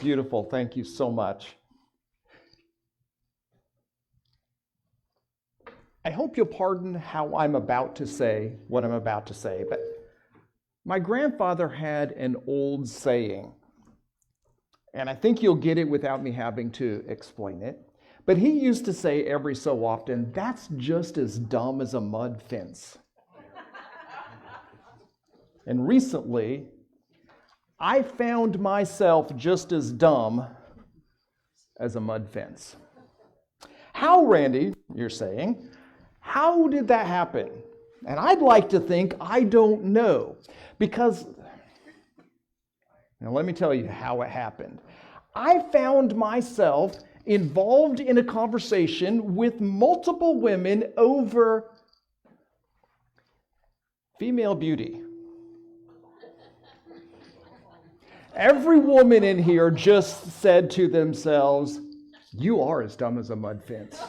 beautiful. Thank you so much. I hope you'll pardon how I'm about to say what I'm about to say, but my grandfather had an old saying, and I think you'll get it without me having to explain it. But he used to say every so often, "That's just as dumb as a mud fence." And recently, I found myself just as dumb as a mud fence. How, Randy, you're saying, how did that happen? And I'd like to think I don't know, because, now let me tell you how it happened. I found myself involved in a conversation with multiple women over female beauty. Every woman in here just said to themselves, "You are as dumb as a mud fence."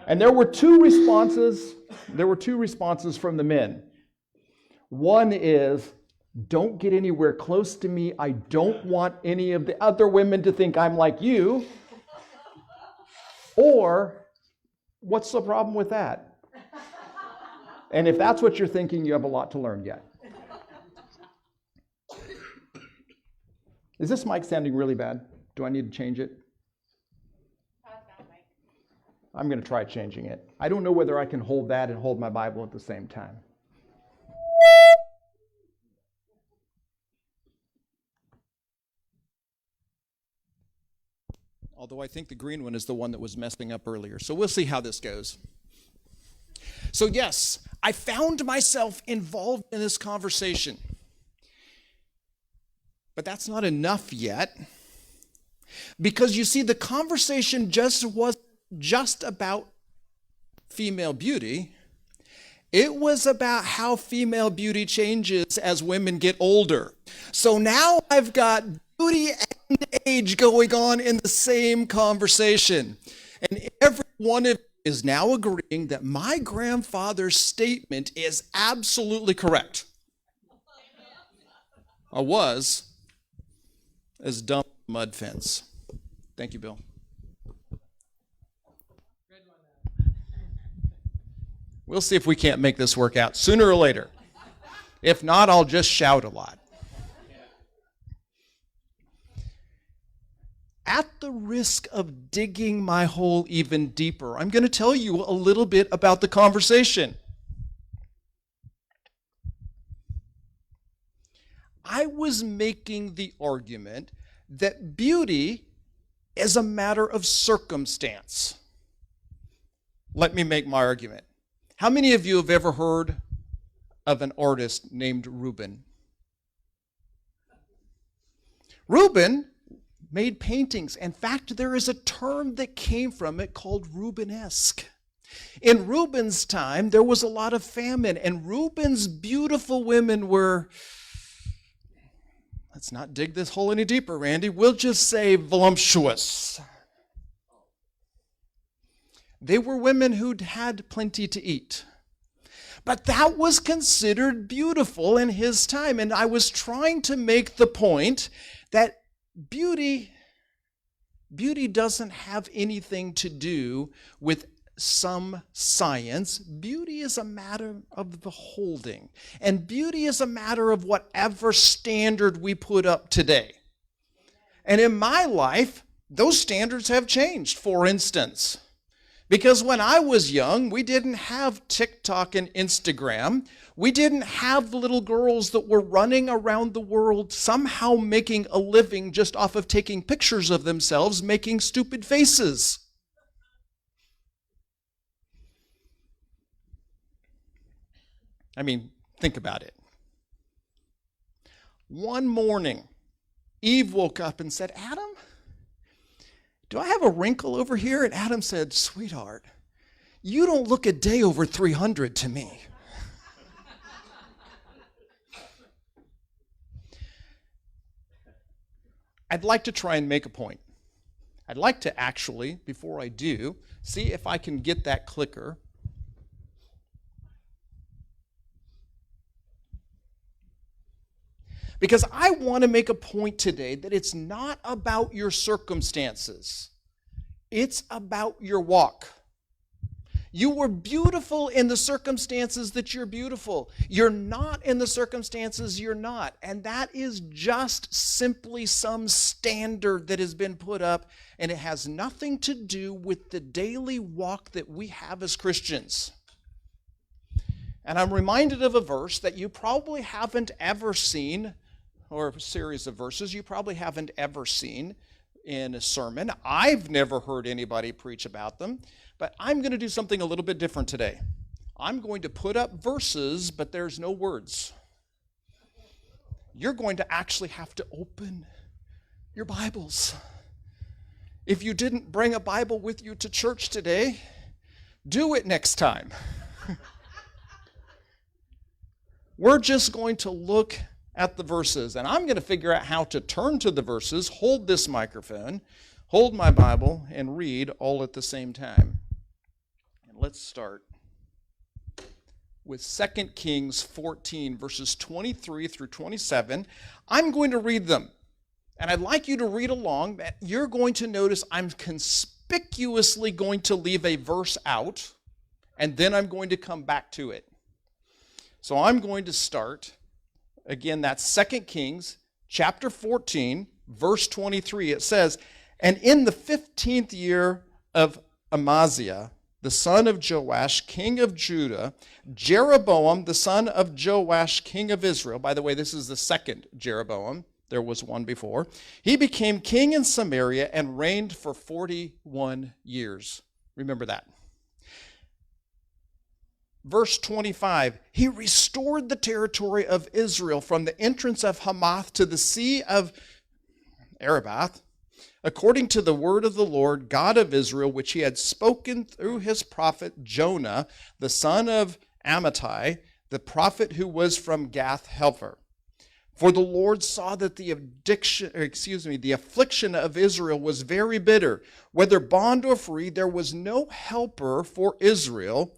And there were two responses from the men. One is, "Don't get anywhere close to me. I don't want any of the other women to think I'm like you." Or, "What's the problem with that?" And if that's what you're thinking, you have a lot to learn yet. Is this mic sounding really bad? Do I need to change it? I'm going to try changing it. I don't know whether I can hold that and hold my Bible at the same time. Although I think the green one is the one that was messing up earlier. So we'll see how this goes. So yes, I found myself involved in this conversation. But that's not enough yet. Because you see, the conversation wasn't just about female beauty. It was about how female beauty changes as women get older. So now I've got beauty and age going on in the same conversation. And every one of you is now agreeing that my grandfather's statement is absolutely correct. I was as dumb as a mud fence. Thank you, Bill. We'll see if we can't make this work out sooner or later. If not, I'll just shout a lot. At the risk of digging my hole even deeper, I'm going to tell you a little bit about the conversation. I was making the argument that beauty is a matter of circumstance. Let me make my argument. How many of you have ever heard of an artist named Reuben? Reuben made paintings. In fact, there is a term that came from it called Reubenesque. In Reuben's time, there was a lot of famine, and Reuben's beautiful women were, let's not dig this hole any deeper, Randy, we'll just say voluptuous. They were women who'd had plenty to eat. But that was considered beautiful in his time, and I was trying to make the point that beauty doesn't have anything to do with some science. Beauty is a matter of beholding, and beauty is a matter of whatever standard we put up today. And in my life, those standards have changed, for instance. Because when I was young, we didn't have TikTok and Instagram. We didn't have little girls that were running around the world somehow making a living just off of taking pictures of themselves, making stupid faces. I mean, think about it. One morning, Eve woke up and said, "Adam, do I have a wrinkle over here?" And Adam said, "Sweetheart, you don't look a day over 300 to me." I'd like to try and make a point. I'd like to actually, before I do, see if I can get that clicker. Because I want to make a point today that it's not about your circumstances. It's about your walk. You were beautiful in the circumstances that you're beautiful. You're not in the circumstances you're not. And that is just simply some standard that has been put up, and it has nothing to do with the daily walk that we have as Christians. And I'm reminded of a verse that you probably haven't ever seen, or a series of verses you probably haven't ever seen in a sermon. I've never heard anybody preach about them. But I'm going to do something a little bit different today. I'm going to put up verses, but there's no words. You're going to actually have to open your Bibles. If you didn't bring a Bible with you to church today, do it next time. We're just going to look at the verses, and I'm going to figure out how to turn to the verses, hold this microphone, hold my Bible, and read all at the same time. Let's start with 2 Kings 14, verses 23 through 27. I'm going to read them, and I'd like you to read along. You're going to notice I'm conspicuously going to leave a verse out, and then I'm going to come back to it. So I'm going to start, again, that's 2 Kings chapter 14, verse 23. It says, "And in the 15th year of Amaziah, the son of Joash, king of Judah, Jeroboam, the son of Joash, king of Israel." By the way, this is the second Jeroboam. There was one before. "He became king in Samaria and reigned for 41 years. Remember that. Verse 25, "He restored the territory of Israel from the entrance of Hamath to the sea of Arabah, according to the word of the Lord, God of Israel, which he had spoken through his prophet Jonah, the son of Amazaih, the prophet who was from Gath-Hefer. For the Lord saw that the affliction of Israel was very bitter. Whether bond or free, there was no helper for Israel.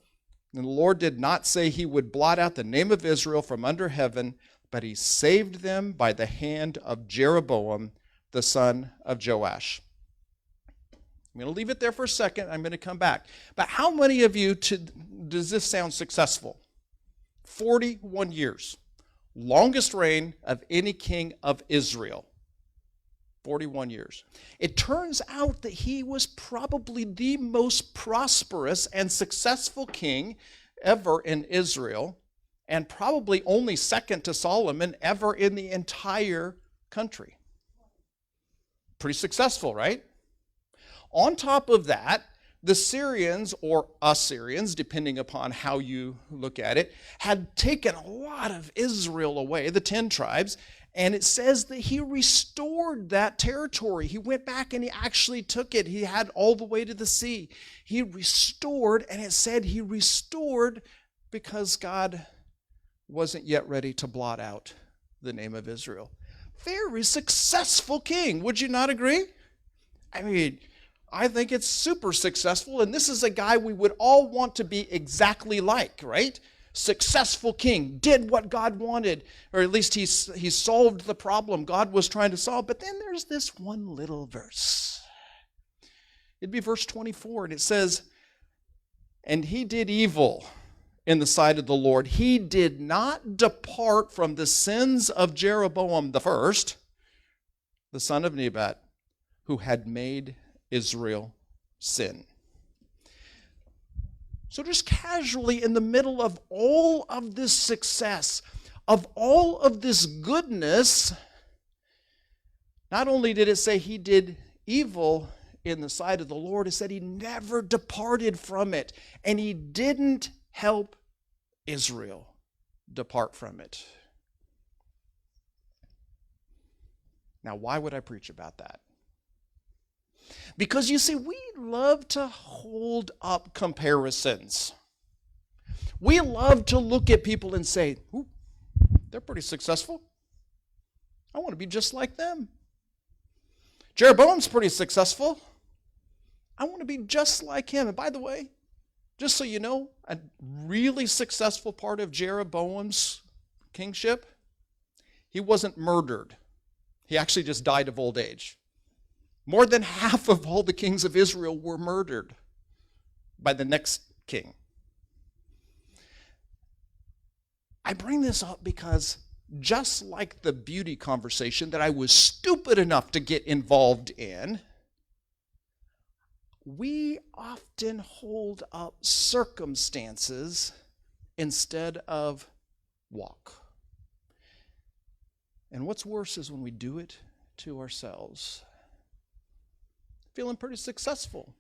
And the Lord did not say he would blot out the name of Israel from under heaven, but he saved them by the hand of Jeroboam, the son of Joash." I'm going to leave it there for a second. I'm going to come back. But how many of you, does this sound successful? 41 years. Longest reign of any king of Israel. 41 years. It turns out that he was probably the most prosperous and successful king ever in Israel, and probably only second to Solomon ever in the entire country. Pretty successful, right? On top of that, the Syrians, or Assyrians, depending upon how you look at it, had taken a lot of Israel away, the 10 tribes, and it says that he restored that territory. He went back and he actually took it. He had all the way to the sea. He restored, and it said he restored because God wasn't yet ready to blot out the name of Israel. Very successful king. Would you not agree? I mean, I think it's super successful, and this is a guy we would all want to be exactly like, right? Successful king, did what God wanted, or at least he solved the problem God was trying to solve. But then there's this one little verse. It'd be verse 24, and it says, "And he did evil in the sight of the Lord. He did not depart from the sins of Jeroboam the first, the son of Nevat, who had made Israel sin." So just casually in the middle of all of this success, of all of this goodness, not only did it say he did evil in the sight of the Lord, it said he never departed from it, and he didn't help Israel depart from it. Now, why would I preach about that? Because you see, we love to hold up comparisons. We love to look at people and say, "Ooh, they're pretty successful. I want to be just like them. Jeroboam's pretty successful. I want to be just like him." And by the way, just so you know, a really successful part of Jeroboam's kingship, he wasn't murdered. He actually just died of old age. More than half of all the kings of Israel were murdered by the next king. I bring this up because just like the beauty conversation that I was stupid enough to get involved in, we often hold up circumstances instead of walk. And what's worse is when we do it to ourselves. Feeling pretty successful.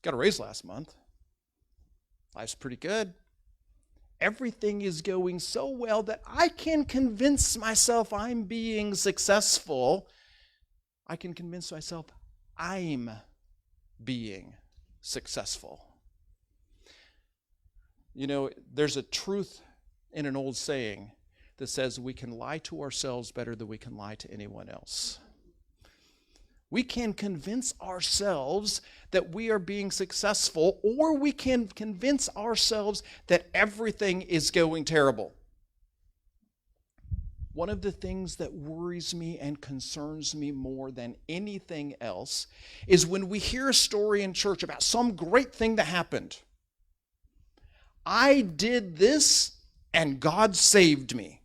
Got a raise last month. Life's pretty good. Everything is going so well that I can convince myself I'm being successful. I can convince myself I'm being successful. You know, there's a truth in an old saying that says we can lie to ourselves better than we can lie to anyone else. We can convince ourselves that we are being successful, or we can convince ourselves that everything is going terrible. One of the things that worries me and concerns me more than anything else is when we hear a story in church about some great thing that happened. I did this and God saved me.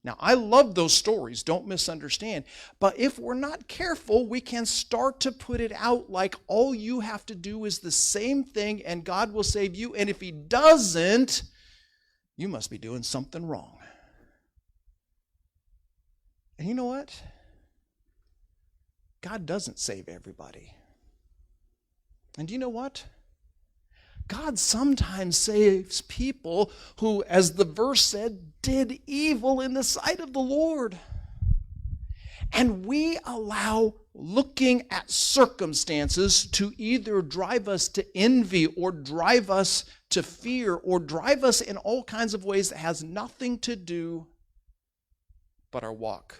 Now, I love those stories, don't misunderstand. But if we're not careful, we can start to put it out like all you have to do is the same thing and God will save you. And if he doesn't, you must be doing something wrong. And you know what? God doesn't save everybody. And do you know what? God sometimes saves people who, as the verse said, did evil in the sight of the Lord. And we allow looking at circumstances to either drive us to envy or drive us to fear or drive us in all kinds of ways that has nothing to do but our walk.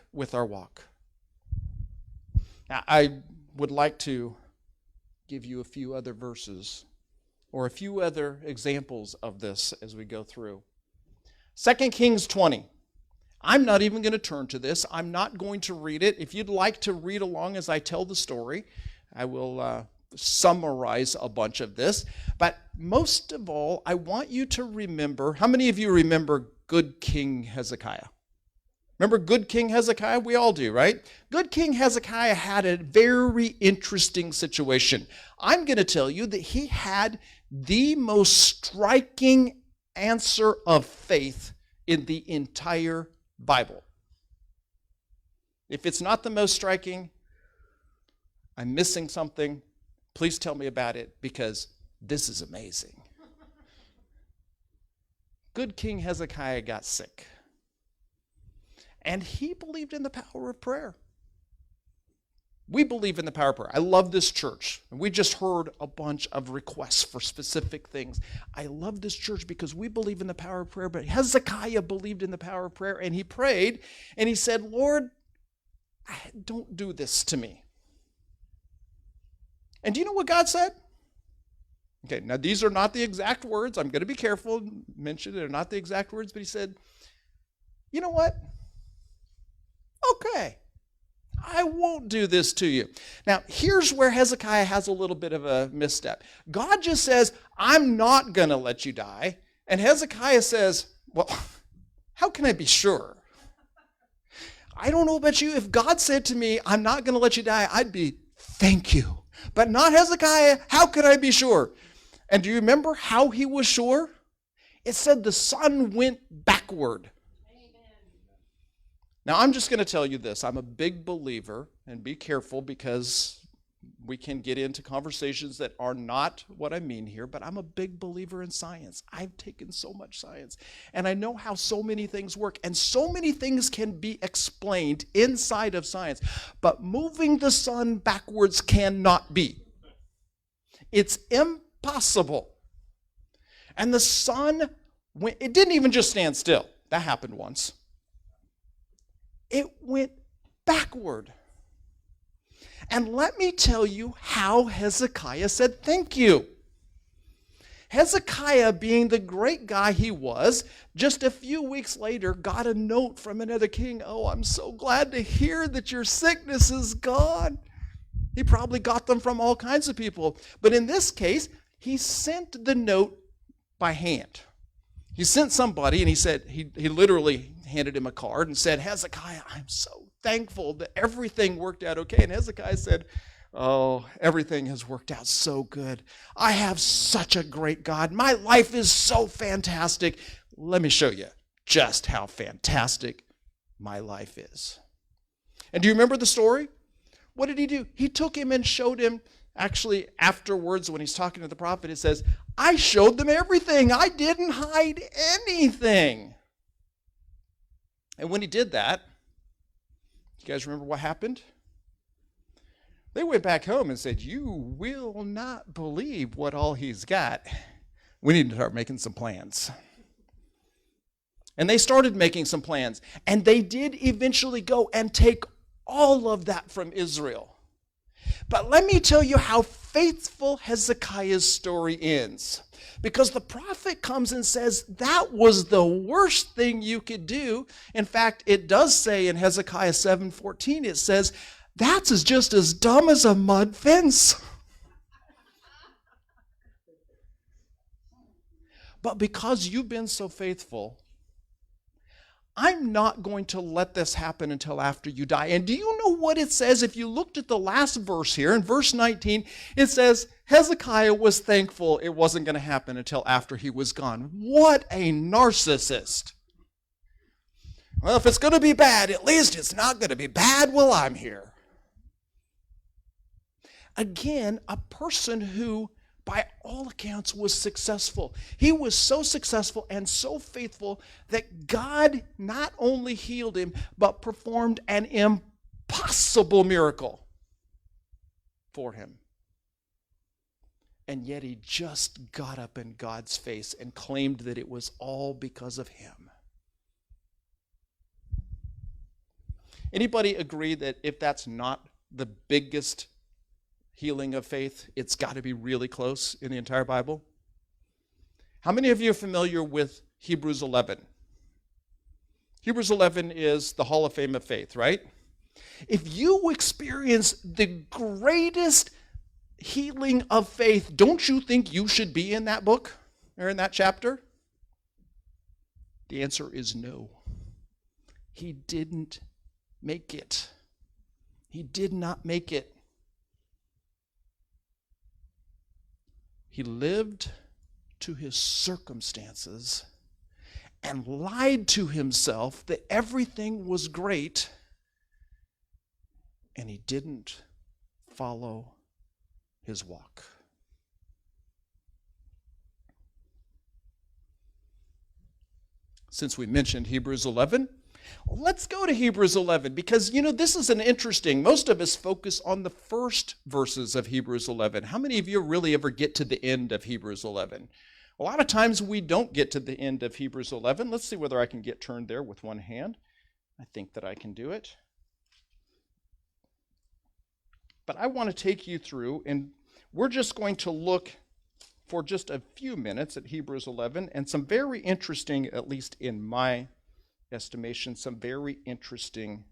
Now, I would like to give you a few other verses or a few other examples of this as we go through. 2 Kings 20. I'm not even going to turn to this. I'm not going to read it. If you'd like to read along as I tell the story, I will summarize a bunch of this. But most of all, I want you to remember, how many of you remember good King Hezekiah? Remember good King Hezekiah? We all do, right? Good King Hezekiah had a very interesting situation. I'm going to tell you that he had the most striking answer of faith in the entire Bible. If it's not the most striking, I'm missing something. Please tell me about it, because this is amazing. Good King Hezekiah got sick. And he believed in the power of prayer. We believe in the power of prayer. I love this church. We just heard a bunch of requests for specific things. I love this church because we believe in the power of prayer. But Hezekiah believed in the power of prayer, and he prayed, and he said, Lord, don't do this to me. And do you know what God said? Okay, now these are not the exact words. I'm going to be careful to mention they're not the exact words, but he said, you know what? Okay, I won't do this to you. Now, here's where Hezekiah has a little bit of a misstep. God just says, I'm not going to let you die. And Hezekiah says, well, how can I be sure? I don't know about you. If God said to me, I'm not going to let you die, I'd be, thank you. But not Hezekiah. How could I be sure? And do you remember how he was sure? It said the sun went backward. Now, I'm just going to tell you this. I'm a big believer, and be careful because we can get into conversations that are not what I mean here, but I'm a big believer in science. I've taken so much science, and I know how so many things work, and so many things can be explained inside of science, but moving the sun backwards cannot be. It's impossible. And the sun, it didn't even just stand still. That happened once. It went backward. And let me tell you how Hezekiah said thank you. Hezekiah, being the great guy he was, just a few weeks later got a note from another king. Oh, I'm so glad to hear that your sickness is gone. He probably got them from all kinds of people. But in this case, he sent the note by hand. He sent somebody, and he said, he literally handed him a card and said, Hezekiah, I'm so thankful that everything worked out okay. And Hezekiah said, oh, everything has worked out so good. I have such a great God. My life is so fantastic. Let me show you just how fantastic my life is. And do you remember the story? What did he do? He took him and showed him, actually afterwards when he's talking to the prophet, it says, I showed them everything. I didn't hide anything. And when he did that, you guys remember what happened? They went back home and said, you will not believe what all he's got. We need to start making some plans. And they started making some plans. And they did eventually go and take all of that from Israel. But let me tell you how faithful Hezekiah's story ends. Because the prophet comes and says, that was the worst thing you could do. In fact, it does say in Hezekiah 7:14, it says, that's just as dumb as a mud fence. But because you've been so faithful, I'm not going to let this happen until after you die. And do you know what it says? If you looked at the last verse here, in verse 19, it says, Hezekiah was thankful it wasn't going to happen until after he was gone. What a narcissist. Well, if it's going to be bad, at least it's not going to be bad while I'm here. Again, a person who, by all accounts, was successful. He was so successful and so faithful that God not only healed him, but performed an impossible miracle for him. And yet he just got up in God's face and claimed that it was all because of him. Anybody agree that if that's not the biggest healing of faith, it's got to be really close in the entire Bible? How many of you are familiar with Hebrews 11? Hebrews 11 is the Hall of Fame of faith, right? If you experience the greatest healing of faith, don't you think you should be in that book or in that chapter? The answer is no. He didn't make it. He did not make it. He lived to his circumstances and lied to himself that everything was great, and he didn't follow his walk. Since we mentioned Hebrews 11, let's go to Hebrews 11, because, this is an interesting, most of us focus on the first verses of Hebrews 11. How many of you really ever get to the end of Hebrews 11? A lot of times we don't get to the end of Hebrews 11. Let's see whether I can get turned there with one hand. I think that I can do it. But I want to take you through, and we're just going to look for just a few minutes at Hebrews 11, and some very interesting, at least in my estimation, some very interesting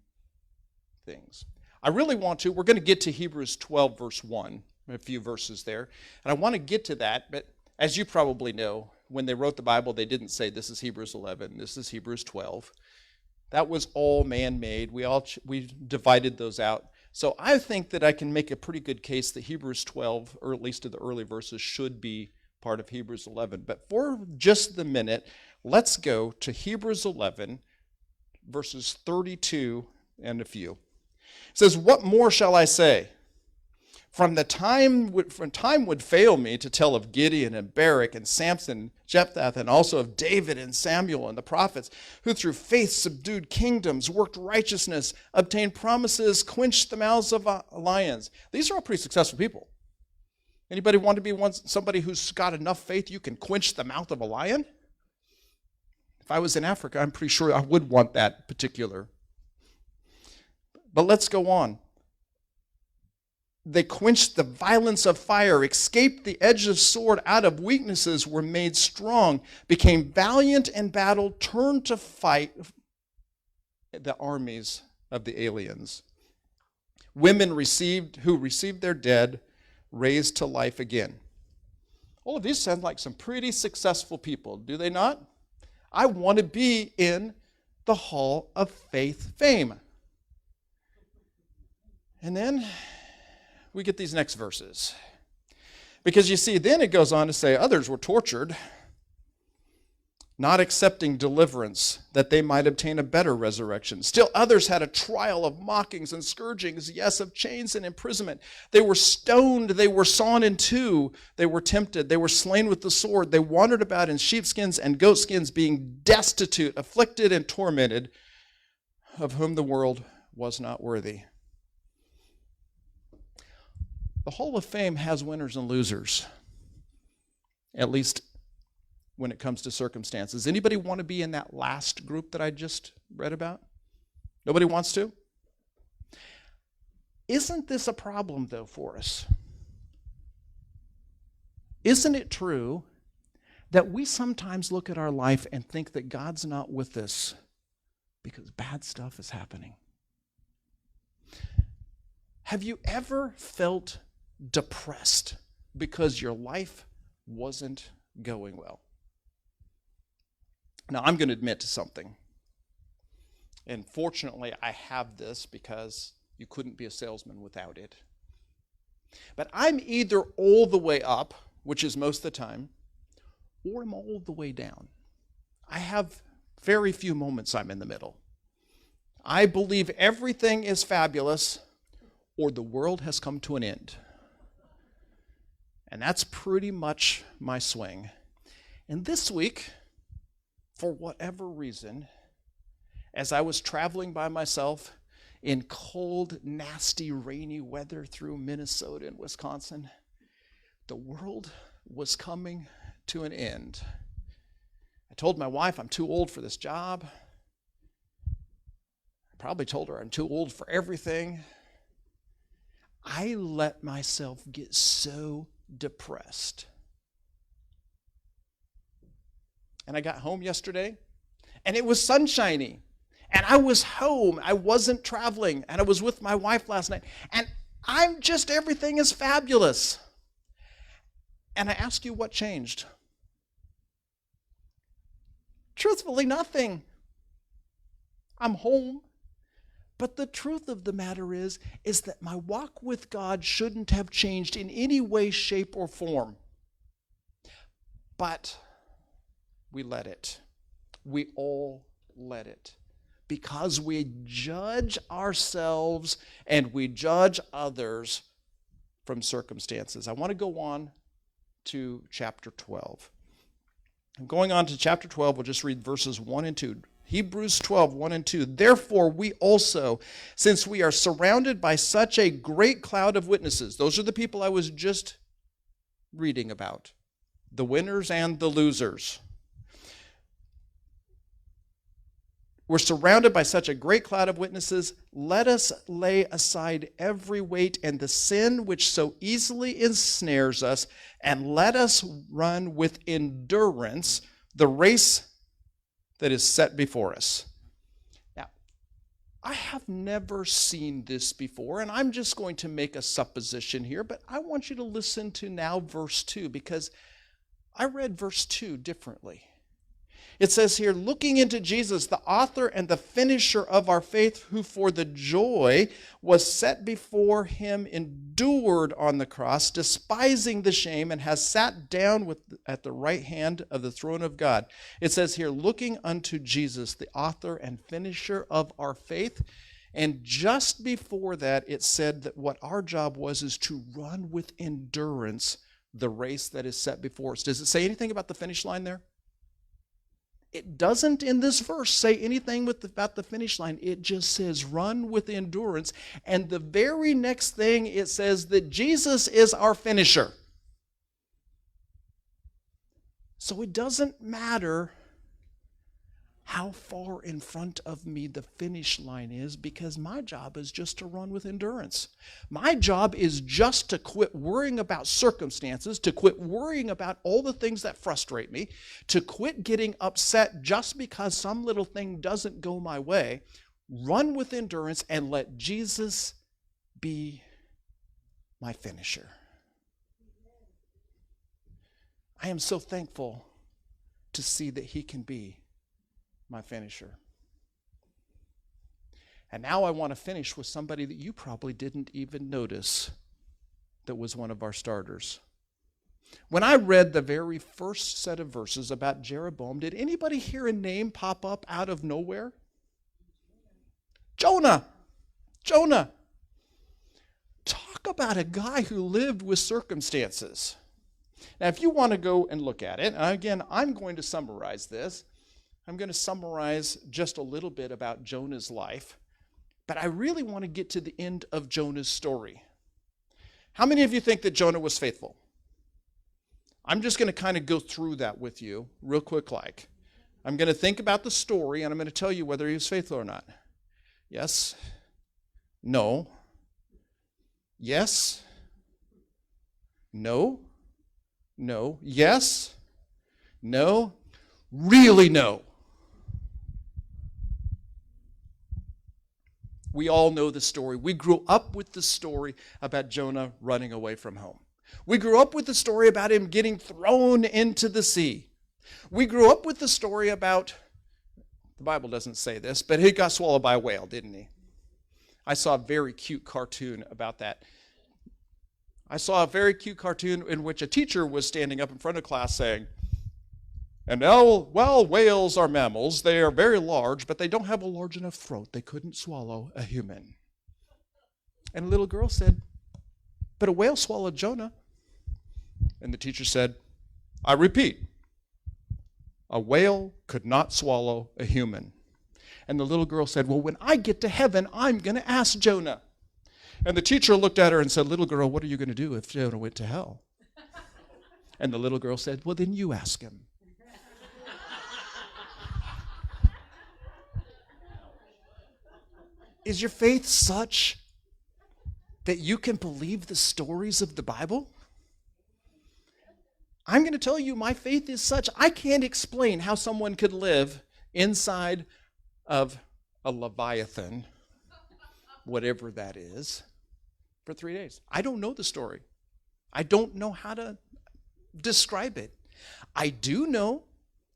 things. I really want to, we're going to get to Hebrews 12, verse 1, a few verses there, and I want to get to that, but as you probably know, when they wrote the Bible, they didn't say this is Hebrews 11, this is Hebrews 12. That was all man-made. We divided those out. So I think that I can make a pretty good case that Hebrews 12, or at least to the early verses, should be part of Hebrews 11. But for just the minute, let's go to Hebrews 11, verses 32 and a few. It says, what more shall I say? From time would fail me to tell of Gideon and Barak and Samson, Jephthah, and also of David and Samuel and the prophets, who through faith subdued kingdoms, worked righteousness, obtained promises, quenched the mouths of lions. These are all pretty successful people. Anybody want to be somebody who's got enough faith you can quench the mouth of a lion? If I was in Africa, I'm pretty sure I would want that particular. But let's go on. They quenched the violence of fire, escaped the edge of sword, out of weaknesses were made strong, became valiant in battle, turned to fight the armies of the aliens. Women who received their dead, raised to life again. All of these sound like some pretty successful people, do they not? I want to be in the Hall of Faith fame. And then we get these next verses. Because you see, then it goes on to say, others were tortured, not accepting deliverance, that they might obtain a better resurrection. Still others had a trial of mockings and scourgings, yes, of chains and imprisonment. They were stoned, they were sawn in two, they were tempted, they were slain with the sword, they wandered about in sheepskins and goatskins, being destitute, afflicted, and tormented, of whom the world was not worthy. The Hall of Fame has winners and losers, at least when it comes to circumstances. Anybody want to be in that last group that I just read about? Nobody wants to? Isn't this a problem, though, for us? Isn't it true that we sometimes look at our life and think that God's not with us because bad stuff is happening? Have you ever felt depressed because your life wasn't going well? Now, I'm going to admit to something. And fortunately, I have this because you couldn't be a salesman without it. But I'm either all the way up, which is most of the time, or I'm all the way down. I have very few moments I'm in the middle. I believe everything is fabulous, or the world has come to an end. And that's pretty much my swing. And this week, for whatever reason, as I was traveling by myself in cold, nasty, rainy weather through Minnesota and Wisconsin, the world was coming to an end. I told my wife I'm too old for this job. I probably told her I'm too old for everything. I let myself get so depressed. And I got home yesterday, and it was sunshiny. And I was home. I wasn't traveling. And I was with my wife last night. And everything is fabulous. And I ask you, what changed? Truthfully, nothing. I'm home. But the truth of the matter is that my walk with God shouldn't have changed in any way, shape, or form. But we let it. We all let it. Because we judge ourselves and we judge others from circumstances. I want to go on to chapter 12. I'm going on to chapter 12. We'll just read verses 1 and 2. Hebrews 12, 1 and 2. Therefore, we also, since we are surrounded by such a great cloud of witnesses, those are the people I was just reading about, the winners and the losers. We're surrounded by such a great cloud of witnesses. Let us lay aside every weight and the sin which so easily ensnares us, and let us run with endurance the race that is set before us. Now, I have never seen this before, and I'm just going to make a supposition here, but I want you to listen to now verse 2, because I read verse 2 differently. It says here, looking into Jesus, the author and the finisher of our faith, who for the joy was set before him endured on the cross, despising the shame, and has sat down at the right hand of the throne of God. It says here, looking unto Jesus, the author and finisher of our faith. And just before that, it said that what our job was is to run with endurance the race that is set before us. Does it say anything about the finish line there? It doesn't in this verse say anything about the finish line. It just says run with endurance. And the very next thing it says that Jesus is our finisher. So it doesn't matter how far in front of me the finish line is, because my job is just to run with endurance. My job is just to quit worrying about circumstances, to quit worrying about all the things that frustrate me, to quit getting upset just because some little thing doesn't go my way. Run with endurance and let Jesus be my finisher. I am so thankful to see that he can be my finisher. And now I want to finish with somebody that you probably didn't even notice that was one of our starters. When I read the very first set of verses about Jeroboam, did anybody hear a name pop up out of nowhere? Jonah. Jonah. Talk about a guy who lived with circumstances. Now, if you want to go and look at it, and again, I'm going to summarize this. I'm going to summarize just a little bit about Jonah's life, but I really want to get to the end of Jonah's story. How many of you think that Jonah was faithful? I'm just going to kind of go through that with you real quick like. I'm going to think about the story, and I'm going to tell you whether he was faithful or not. Yes? No? Yes? No? No? Yes? No? Really no? We all know the story. We grew up with the story about Jonah running away from home. We grew up with the story about him getting thrown into the sea. We grew up with the story about, the Bible doesn't say this, but he got swallowed by a whale, didn't he? I saw a very cute cartoon about that. I saw a very cute cartoon in which a teacher was standing up in front of class saying, and now, well, whales are mammals. They are very large, but they don't have a large enough throat. They couldn't swallow a human. And a little girl said, but a whale swallowed Jonah. And the teacher said, I repeat, a whale could not swallow a human. And the little girl said, well, when I get to heaven, I'm going to ask Jonah. And the teacher looked at her and said, little girl, what are you going to do if Jonah went to hell? And the little girl said, well, then you ask him. Is your faith such that you can believe the stories of the Bible? I'm going to tell you, my faith is such, I can't explain how someone could live inside of a Leviathan, whatever that is, for 3 days. I don't know the story. I don't know how to describe it. I do know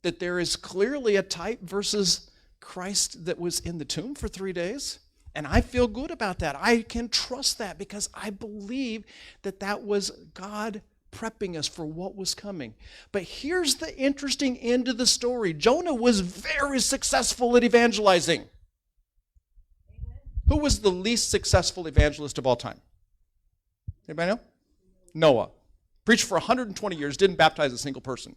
that there is clearly a type versus Christ that was in the tomb for 3 days. And I feel good about that. I can trust that because I believe that that was God prepping us for what was coming. But here's the interesting end of the story. Jonah was very successful at evangelizing. Who was the least successful evangelist of all time? Anybody know? Noah. Preached for 120 years, didn't baptize a single person.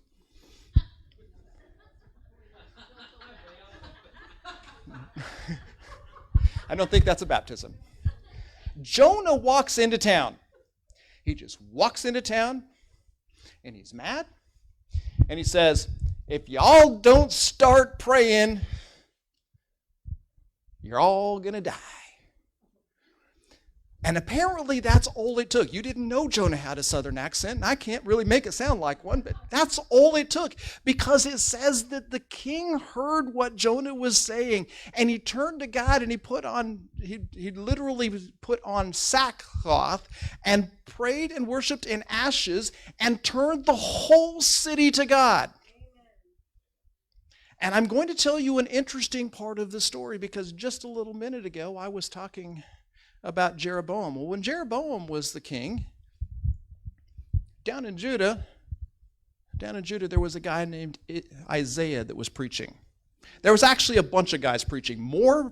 I don't think that's a baptism. Jonah walks into town. He just walks into town, and he's mad. And he says, if y'all don't start praying, you're all going to die. And apparently that's all it took. You didn't know Jonah had a southern accent, and I can't really make it sound like one, but that's all it took. Because it says that the king heard what Jonah was saying, and he turned to God and he literally put on sackcloth and prayed and worshiped in ashes and turned the whole city to God. And I'm going to tell you an interesting part of the story, because just a little minute ago I was talking about Jeroboam. Well, when Jeroboam was the king, down in Judah, there was a guy named Isaiah that was preaching. There was actually a bunch of guys preaching, more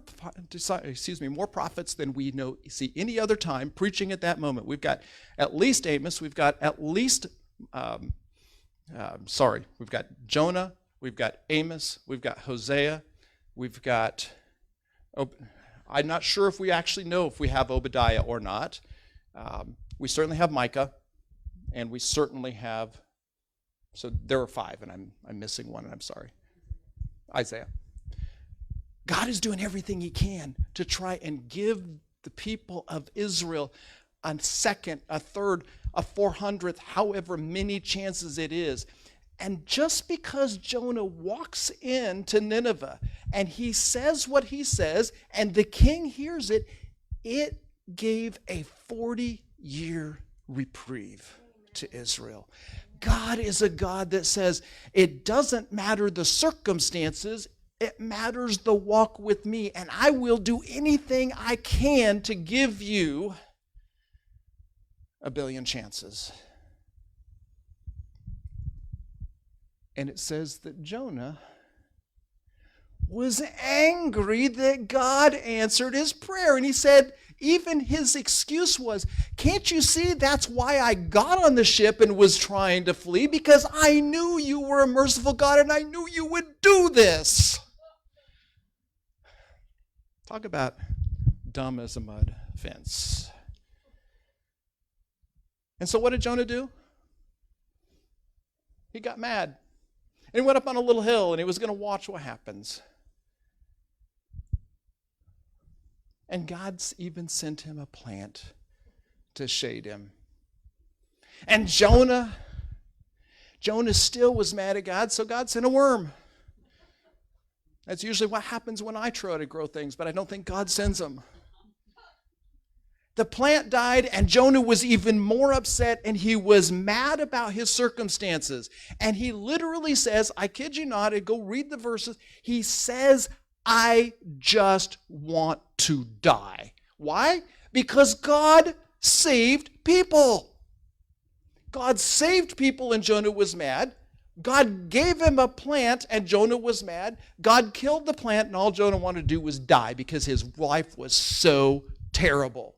prophets than we see any other time preaching at that moment. We've got at least Amos, we've got Jonah, we've got Amos, we've got Hosea, we've got, I'm not sure if we actually know if we have Obadiah or not. We certainly have Micah, and we certainly have, so there are 5, and I'm missing one, and I'm sorry. Isaiah. God is doing everything he can to try and give the people of Israel a second, a third, a 400th, however many chances it is. And just because Jonah walks into Nineveh and he says what he says, and the king hears it, it gave a 40-year reprieve to Israel. God is a God that says, it doesn't matter the circumstances, it matters the walk with me, and I will do anything I can to give you a billion chances. And it says that Jonah was angry that God answered his prayer. And he said, even his excuse was, can't you see that's why I got on the ship and was trying to flee? Because I knew you were a merciful God and I knew you would do this. Talk about dumb as a mud fence. And so what did Jonah do? He got mad. And he went up on a little hill and he was going to watch what happens. And God's even sent him a plant to shade him. And Jonah still was mad at God, so God sent a worm. That's usually what happens when I try to grow things, but I don't think God sends them. The plant died, and Jonah was even more upset, and he was mad about his circumstances. And he literally says, I kid you not, go read the verses, he says, I just want to die. Why? Because God saved people. God saved people, and Jonah was mad. God gave him a plant, and Jonah was mad. God killed the plant, and all Jonah wanted to do was die because his life was so terrible.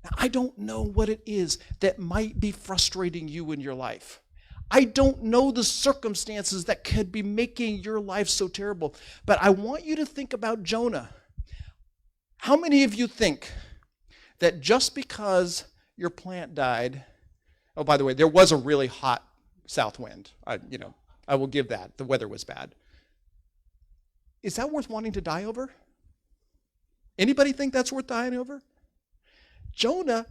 Now, I don't know what it is that might be frustrating you in your life. I don't know the circumstances that could be making your life so terrible. But I want you to think about Jonah. How many of you think that just because your plant died, oh, by the way, there was a really hot south wind. I will give that. The weather was bad. Is that worth wanting to die over? Anybody think that's worth dying over? Jonah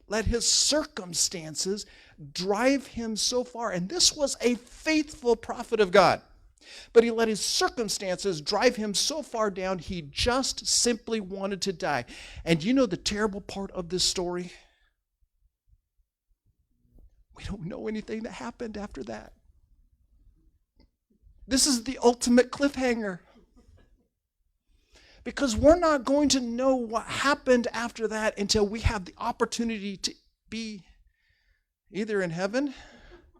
let his circumstances drive him so far. And this was a faithful prophet of God. But he let his circumstances drive him so far down, he just simply wanted to die. And you know the terrible part of this story? We don't know anything that happened after that. This is the ultimate cliffhanger. Because we're not going to know what happened after that until we have the opportunity to be either in heaven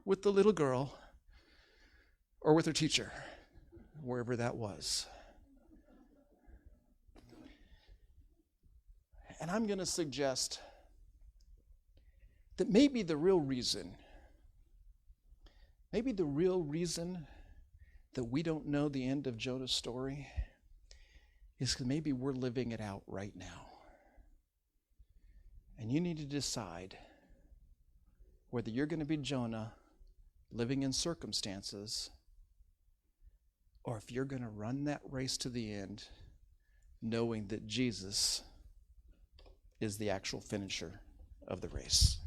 with the little girl or with her teacher, wherever that was. And I'm going to suggest that maybe the real reason that we don't know the end of Jonah's story is because maybe we're living it out right now. And you need to decide whether you're going to be Jonah living in circumstances or if you're going to run that race to the end knowing that Jesus is the actual finisher of the race.